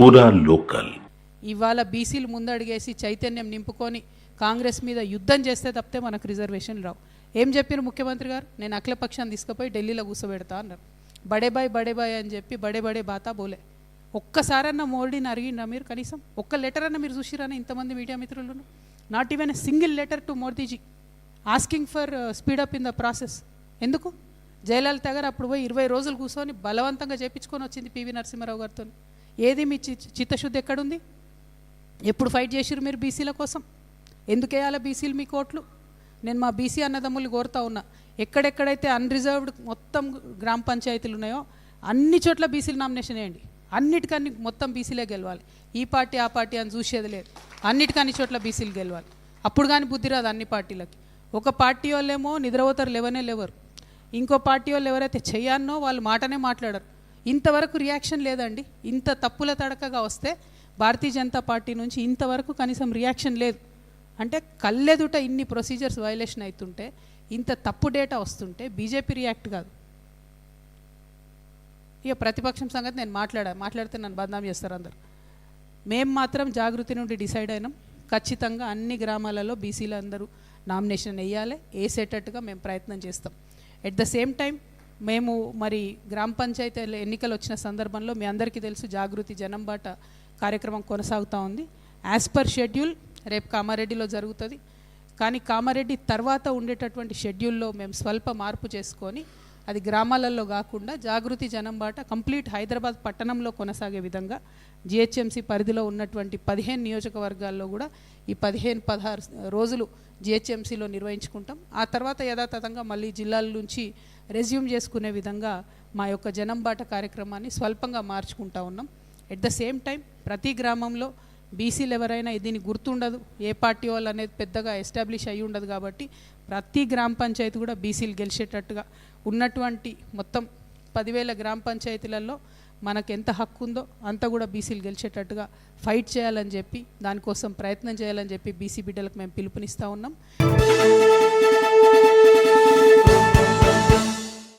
పూరా లోకల్. ఇవాళ బీసీలు ముందడిగేసి చైతన్యం నింపుకొని కాంగ్రెస్ మీద యుద్ధం చేస్తే తప్పితే మనకు రిజర్వేషన్లు రావు. ఏం చెప్పారు ముఖ్యమంత్రి గారు? నేను అఖిలపక్షాన్ని తీసుకుపోయి ఢిల్లీలో కూర్చోబెడతా అన్నారు. బడే బాయ్ అని చెప్పి బడే బాతా బోలే. ఒక్కసారన్నా మోడీని అడిగిండ్రా మీరు? కనీసం ఒక్క లెటర్ అన్న మీరు చూసిరానా? ఇంతమంది మీడియా మిత్రులను not even a single letter to Modiji asking for speedup in the process. ఎందుకు? జయలలిత గారు అప్పుడు పోయి 20 రోజులు కూర్చొని బలవంతంగా చేపించుకొని వచ్చింది పివి నరసింహారావు గారితో. ఏది మీ చిత్తశుద్ధి ఎక్కడుంది? ఎప్పుడు ఫైట్ చేసిరు మీరు బీసీల కోసం? ఎందుకు వేయాలి బీసీలు మీ కోట్లు? నేను మా బీసీ అన్నదమ్ములు కోరుతా ఉన్నా, ఎక్కడెక్కడైతే అన్రిజర్వ్డ్ మొత్తం గ్రామ పంచాయతీలు ఉన్నాయో అన్ని చోట్ల బీసీలు నామినేషన్ వేయండి. అన్నిటికన్నీ మొత్తం బీసీలే గెలవాలి. ఈ పార్టీ ఆ పార్టీ అని చూసేది లేదు. అన్నిటికన్ని చోట్ల బీసీలు గెలవాలి. అప్పుడు కానీ బుద్ధి రాదు అన్ని పార్టీలకి. ఒక పార్టీ వాళ్ళేమో నిద్రపోతారు, లేవరు. ఇంకో పార్టీ వాళ్ళు ఎవరైతే చెయ్యానో వాళ్ళు మాటనే మాట్లాడరు. ఇంతవరకు రియాక్షన్ లేదండి. ఇంత తప్పుల తడకగా వస్తే భారతీయ జనతా పార్టీ నుంచి ఇంతవరకు కనీసం రియాక్షన్ లేదు. అంటే కళ్ళెదుట ఇన్ని ప్రొసీజర్స్ వైలేషన్ అవుతుంటే, ఇంత తప్పు డేటా వస్తుంటే బీజేపీ రియాక్ట్ కాదు. ఇక ప్రతిపక్షం సంగతి నేను మాట్లాడితే నన్ను బదనాం చేస్తారు అందరు. మేము మాత్రం జాగృతి నుండి డిసైడ్ అయినాం, ఖచ్చితంగా అన్ని గ్రామాలలో బీసీలు అందరూ నామినేషన్ వేయాలి, వేసేటట్టుగా మేము ప్రయత్నం చేస్తాం. ఎట్ ద సేమ్ టైం మేము మరి గ్రామ పంచాయతీ ఎన్నికలు వచ్చిన సందర్భంలో మీ అందరికీ తెలుసు జాగృతి జనంబాట కార్యక్రమం కొనసాగుతూ ఉంది. యాజ్ పర్ షెడ్యూల్ రేపు కామారెడ్డిలో జరుగుతుంది. కానీ కామారెడ్డి తర్వాత ఉండేటటువంటి షెడ్యూల్లో మేము స్వల్ప మార్పు చేసుకొని అది గ్రామాలలో కాకుండా జాగృతి జనంబాట కంప్లీట్ హైదరాబాద్ పట్టణంలో కొనసాగే విధంగా జిహెచ్ఎంసీ పరిధిలో ఉన్నటువంటి 15 నియోజకవర్గాల్లో కూడా ఈ 15-16 రోజులు జిహెచ్ఎంసీలో నిర్వహించుకుంటాం. ఆ తర్వాత యథాతథంగా మళ్ళీ జిల్లాల నుంచి రెజ్యూమ్ చేసుకునే విధంగా మా యొక్క జనంబాట కార్యక్రమాన్ని స్వల్పంగా మార్చుకుంటా ఉన్నాం. ఎట్ ద సేమ్ టైం ప్రతి గ్రామంలో బీసీలు ఎవరైనా దీన్ని గుర్తుండదు, ఏ పార్టీ వాళ్ళు అనేది పెద్దగా ఎస్టాబ్లిష్ అయ్యి ఉండదు. కాబట్టి ప్రతి గ్రామ పంచాయతీ కూడా బీసీలు గెలిచేటట్టుగా ఉన్నటువంటి మొత్తం 10,000 గ్రామ పంచాయతీలలో మనకు ఎంత హక్కు ఉందో అంత కూడా బీసీలు గెలిచేటట్టుగా ఫైట్ చేయాలని చెప్పి, దానికోసం ప్రయత్నం చేయాలని చెప్పి బీసీ బిడ్డలకు మేము పిలుపునిస్తూ ఉన్నాం.